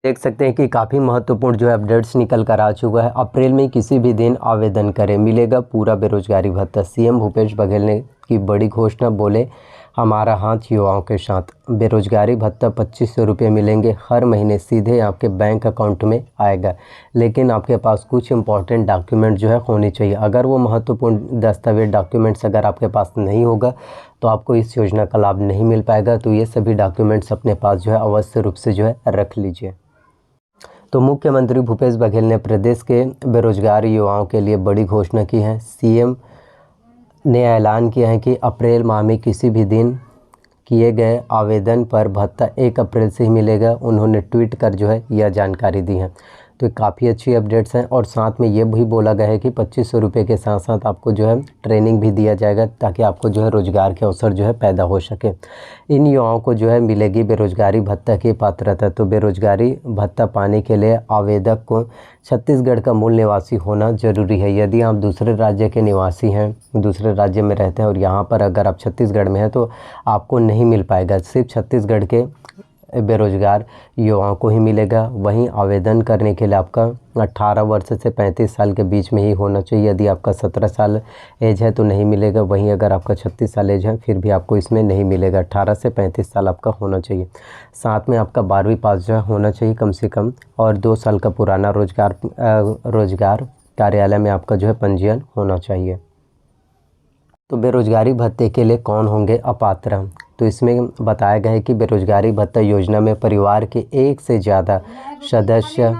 देख सकते हैं कि काफ़ी महत्वपूर्ण जो है अपडेट्स निकल कर आ चुका है। अप्रैल में किसी भी दिन आवेदन करें, मिलेगा पूरा बेरोजगारी भत्ता। सीएम भूपेश बघेल ने की बड़ी घोषणा, बोले हमारा हाथ युवाओं के साथ। बेरोजगारी भत्ता 2500 रुपये मिलेंगे हर महीने, सीधे आपके बैंक अकाउंट में आएगा। लेकिन आपके पास कुछ इंपॉर्टेंट डॉक्यूमेंट जो है होने चाहिए। अगर वो महत्वपूर्ण दस्तावेज डॉक्यूमेंट्स अगर आपके पास नहीं होगा तो आपको इस योजना का लाभ नहीं मिल पाएगा। तो ये सभी डॉक्यूमेंट्स अपने पास जो है अवश्य रूप से जो है रख लीजिए। तो मुख्यमंत्री भूपेश बघेल ने प्रदेश के बेरोजगार युवाओं के लिए बड़ी घोषणा की है। सीएम ने ऐलान किया है कि अप्रैल माह में किसी भी दिन किए गए आवेदन पर भत्ता 1 अप्रैल से ही मिलेगा। उन्होंने ट्वीट कर जो है यह जानकारी दी है। तो काफ़ी अच्छी अपडेट्स हैं। और साथ में ये भी बोला गया है कि 2500 रुपये के साथ साथ आपको जो है ट्रेनिंग भी दिया जाएगा, ताकि आपको जो है रोज़गार के अवसर जो है पैदा हो सके। इन युवाओं को जो है मिलेगी बेरोजगारी भत्ता की पात्रता। तो बेरोजगारी भत्ता पाने के लिए आवेदक को छत्तीसगढ़ का मूल निवासी होना जरूरी है। यदि आप दूसरे राज्य के निवासी हैं, दूसरे राज्य में रहते हैं और यहाँ पर अगर आप छत्तीसगढ़ में हैं तो आपको नहीं मिल पाएगा। सिर्फ छत्तीसगढ़ के बेरोजगार युवाओं को ही मिलेगा। वहीं आवेदन करने के लिए आपका 18 वर्ष से 35 साल के बीच में ही होना चाहिए। यदि आपका 17 साल एज है तो नहीं मिलेगा। वहीं अगर आपका 36 साल एज है फिर भी आपको इसमें नहीं मिलेगा। 18 से 35 साल आपका होना चाहिए। साथ में आपका 12वीं पास जो है होना चाहिए कम से कम, और 2 साल का पुराना रोजगार कार्यालय में आपका जो है पंजीयन होना चाहिए। तो बेरोजगारी भत्ते के लिए कौन होंगे अपात्र? तो इसमें बताया गया है कि बेरोजगारी भत्ता योजना में परिवार के एक से ज़्यादा सदस्य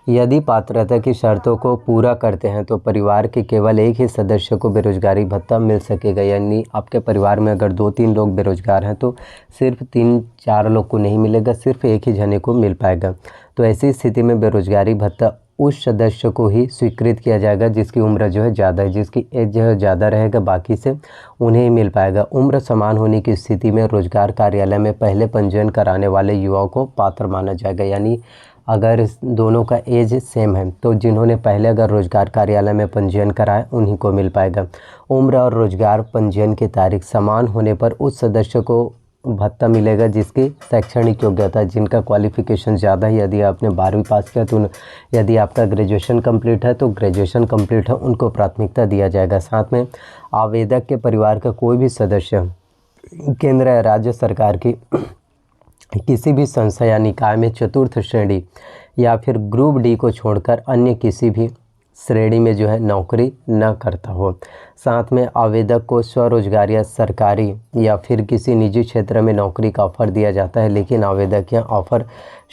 यदि पात्रता की शर्तों को पूरा करते हैं तो परिवार के केवल एक ही सदस्य को बेरोजगारी भत्ता मिल सकेगा। यानी आपके परिवार में अगर 2-3 लोग बेरोजगार हैं तो सिर्फ 3-4 लोग को नहीं मिलेगा, सिर्फ एक ही जने को मिल पाएगा। तो ऐसी स्थिति में बेरोजगारी भत्ता उस सदस्य को ही स्वीकृत किया जाएगा जिसकी उम्र जो है ज़्यादा है, जिसकी एज जो है ज़्यादा रहेगा, बाकी से उन्हें ही मिल पाएगा। उम्र समान होने की स्थिति में रोजगार कार्यालय में पहले पंजीयन कराने वाले युवाओं को पात्र माना जाएगा। यानी अगर इस दोनों का एज सेम है तो जिन्होंने पहले अगर रोजगार कार्यालय में पंजीयन कराया उन्हीं को मिल पाएगा। उम्र और रोजगार पंजीयन की तारीख समान होने पर उस सदस्य को भत्ता मिलेगा जिसकी शैक्षणिक योग्यता, जिनका क्वालिफिकेशन ज़्यादा है। यदि आपने 12वीं पास किया तो यदि आपका ग्रेजुएशन कंप्लीट है तो ग्रेजुएशन कंप्लीट है, उनको प्राथमिकता दिया जाएगा। साथ में आवेदक के परिवार का कोई भी सदस्य केंद्र या राज्य सरकार की किसी भी संस्था या निकाय में चतुर्थ श्रेणी या फिर ग्रुप डी को छोड़कर अन्य किसी भी श्रेणी में जो है नौकरी न करता हो। साथ में आवेदक को स्वरोजगार या सरकारी या फिर किसी निजी क्षेत्र में नौकरी का ऑफ़र दिया जाता है, लेकिन आवेदक यह ऑफ़र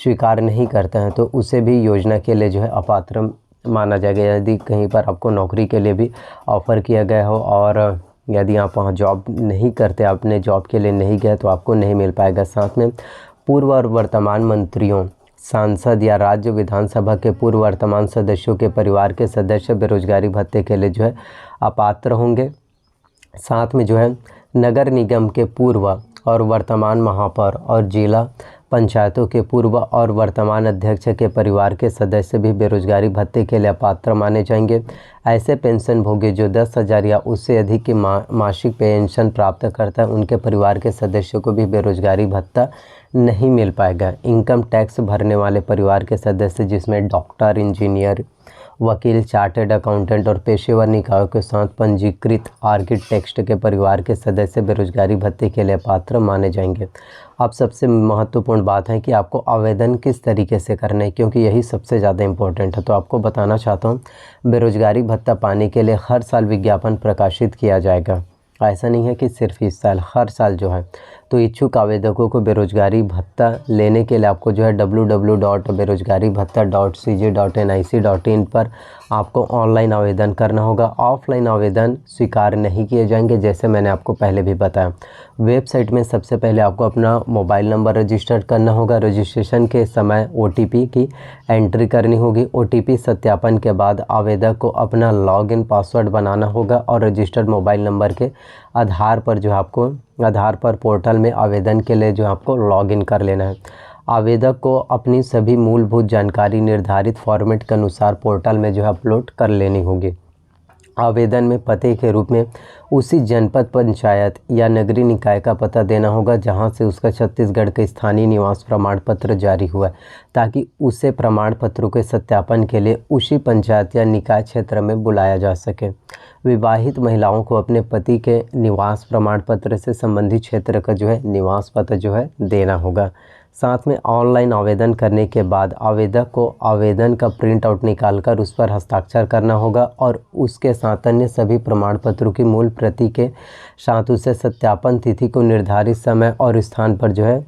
स्वीकार नहीं करता है तो उसे भी योजना के लिए जो है अपात्र माना जाएगा। यदि कहीं पर आपको नौकरी के लिए भी ऑफ़र किया गया हो और यदि आप वहाँ जॉब नहीं करते, आपने जॉब के लिए नहीं गए तो आपको नहीं मिल पाएगा। साथ में पूर्व और वर्तमान मंत्रियों, सांसद या राज्य विधानसभा के पूर्व वर्तमान सदस्यों के परिवार के सदस्य बेरोजगारी भत्ते के लिए जो है अपात्र होंगे। साथ में जो है नगर निगम के पूर्व और वर्तमान महापौर और जिला पंचायतों के पूर्व और वर्तमान अध्यक्ष के परिवार के सदस्य भी बेरोजगारी भत्ते के लिए अपात्र माने जाएंगे। ऐसे पेंशन भोगी जो 10,000 या उससे अधिक की मासिक पेंशन प्राप्त करता है, उनके परिवार के सदस्यों को भी बेरोजगारी भत्ता नहीं मिल पाएगा। इनकम टैक्स भरने वाले परिवार के सदस्य जिसमें डॉक्टर, इंजीनियर, वकील, चार्टर्ड अकाउंटेंट और पेशेवर निकायों के साथ पंजीकृत आर्किटेक्ट के परिवार के सदस्य बेरोजगारी भत्ते के लिए पात्र माने जाएंगे। अब सबसे महत्वपूर्ण बात है कि आपको आवेदन किस तरीके से करना है, क्योंकि यही सबसे ज़्यादा इम्पोर्टेंट है। तो आपको बताना चाहता हूँ, बेरोजगारी भत्ता पाने के लिए हर साल विज्ञापन प्रकाशित किया जाएगा। ऐसा नहीं है कि सिर्फ इस साल, हर साल जो है। तो इच्छुक आवेदकों को बेरोजगारी भत्ता लेने के लिए आपको जो है www.बेरोजगारीभत्ता.cj.nic.in पर आपको ऑनलाइन आवेदन करना होगा। ऑफलाइन आवेदन स्वीकार नहीं किए जाएंगे, जैसे मैंने आपको पहले भी बताया। वेबसाइट में सबसे पहले आपको अपना मोबाइल नंबर रजिस्टर करना होगा। रजिस्ट्रेशन के समय OTP की एंट्री करनी होगी। OTP सत्यापन के बाद आवेदक को अपना लॉगिन पासवर्ड बनाना होगा और रजिस्टर्ड मोबाइल नंबर के आधार पर जो आपको आधार पर पोर्टल में आवेदन के लिए जो आपको लॉगिन कर लेना है। आवेदक को अपनी सभी मूलभूत जानकारी निर्धारित फॉर्मेट के अनुसार पोर्टल में जो है अपलोड कर लेनी होगी। आवेदन में पते के रूप में उसी जनपद पंचायत या नगरीय निकाय का पता देना होगा जहां से उसका छत्तीसगढ़ के स्थानीय निवास प्रमाण पत्र जारी हुआ है, ताकि उसे प्रमाण पत्रों के सत्यापन के लिए उसी पंचायत या निकाय क्षेत्र में बुलाया जा सके। विवाहित महिलाओं को अपने पति के निवास प्रमाण पत्र से संबंधित क्षेत्र का निवास पत्र देना होगा। साथ में ऑनलाइन आवेदन करने के बाद आवेदक को आवेदन का प्रिंट आउट निकालकर उस पर हस्ताक्षर करना होगा और उसके साथ अन्य सभी प्रमाण पत्रों की मूल प्रति के साथ उसे सत्यापन तिथि को निर्धारित समय और स्थान पर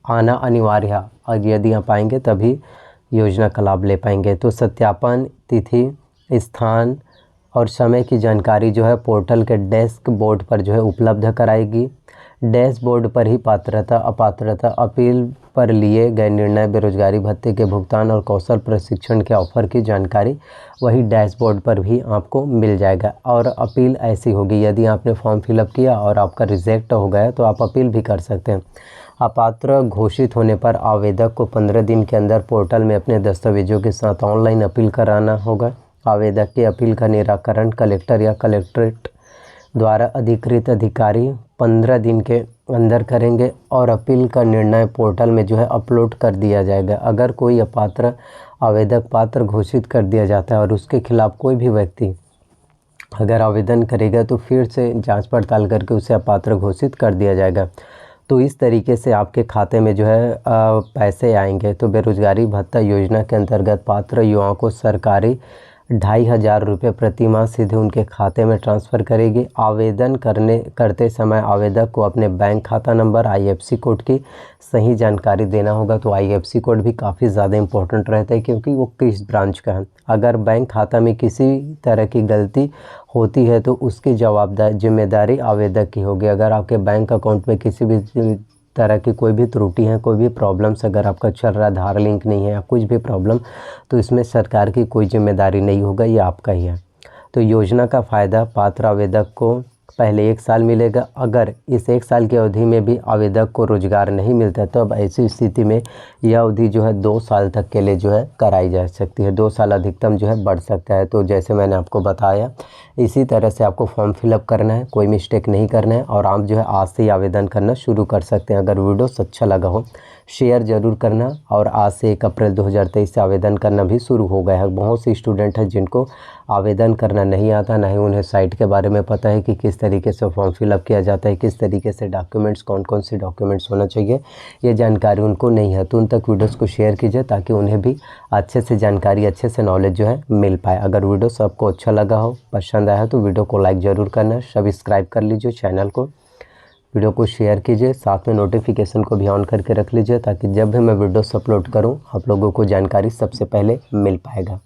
आना अनिवार्य है, और यदि आप आएंगे तभी योजना का लाभ ले पाएंगे। तो सत्यापन तिथि, स्थान और समय की जानकारी पोर्टल के डेस्क बोर्ड पर उपलब्ध कराएगी। डैशबोर्ड पर ही पात्रता अपात्रता अपील पर लिए गए निर्णय, बेरोजगारी भत्ते के भुगतान और कौशल प्रशिक्षण के ऑफर की जानकारी वही डैशबोर्ड पर भी आपको मिल जाएगा। और अपील ऐसी होगी, यदि आपने फॉर्म फिलअप किया और आपका रिजेक्ट हो गया तो आप अपील भी कर सकते हैं। अपात्र घोषित होने पर आवेदक को 15 दिन के अंदर पोर्टल में अपने दस्तावेजों के साथ ऑनलाइन अपील कराना होगा। आवेदक की अपील का निराकरण कलेक्टर या कलेक्ट्रेट द्वारा अधिकृत अधिकारी 15 दिन के अंदर करेंगे और अपील का निर्णय पोर्टल में अपलोड कर दिया जाएगा। अगर कोई अपात्र आवेदक पात्र घोषित कर दिया जाता है और उसके खिलाफ कोई भी व्यक्ति अगर आवेदन करेगा तो फिर से जांच पड़ताल करके उसे अपात्र घोषित कर दिया जाएगा। तो इस तरीके से आपके खाते में पैसे आएंगे। तो बेरोजगारी भत्ता योजना के अंतर्गत पात्र युवाओं को सरकारी 2,500 रुपये प्रति माह सीधे उनके खाते में ट्रांसफ़र करेगी। आवेदन करते समय आवेदक को अपने बैंक खाता नंबर, IFSC कोड की सही जानकारी देना होगा। तो IFSC कोड भी काफ़ी ज़्यादा इम्पोर्टेंट रहता है क्योंकि वो किस ब्रांच का है। अगर बैंक खाता में किसी तरह की गलती होती है तो उसकी जिम्मेदारी आवेदक की होगी। अगर आपके बैंक अकाउंट में किसी भी तरह की कोई भी त्रुटि है, कोई भी प्रॉब्लम्स अगर आपका चल रहा है, आधार लिंक नहीं है या कुछ भी प्रॉब्लम, तो इसमें सरकार की कोई जिम्मेदारी नहीं होगा, ये आपका ही है। तो योजना का फ़ायदा पात्र आवेदक को पहले 1 साल मिलेगा। अगर इस 1 साल की अवधि में भी आवेदक को रोजगार नहीं मिलता तो अब ऐसी स्थिति में यह अवधि 2 साल तक के लिए कराई जा सकती है। 2 साल अधिकतम बढ़ सकता है। तो जैसे मैंने आपको बताया इसी तरह से आपको फॉर्म फिलअप करना है, कोई मिस्टेक नहीं करना है और आप आज से ही आवेदन करना शुरू कर सकते हैं। अगर वीडियो अच्छा लगा हो शेयर ज़रूर करना। और आज से 1 अप्रैल 2023 से आवेदन करना भी शुरू हो गया है। बहुत से स्टूडेंट हैं जिनको आवेदन करना नहीं आता, ना ही उन्हें साइट के बारे में पता है कि किस तरीके से फॉर्म फिलअप किया जाता है, किस तरीके से डॉक्यूमेंट्स, कौन कौन से डॉक्यूमेंट्स होना चाहिए, ये जानकारी उनको नहीं है। तो उन तक वीडियोस को शेयर कीजिए ताकि उन्हें भी अच्छे से जानकारी, अच्छे से नॉलेज मिल पाए। अगर वीडियो सबको अच्छा लगा हो, पसंद आया तो वीडियो को लाइक ज़रूर करना, सब्सक्राइब कर लीजिए चैनल को, वीडियो को शेयर कीजिए, साथ में नोटिफिकेशन को भी ऑन करके रख लीजिए ताकि जब भी मैं वीडियोस अपलोड करूं आप लोगों को जानकारी सबसे पहले मिल पाएगा।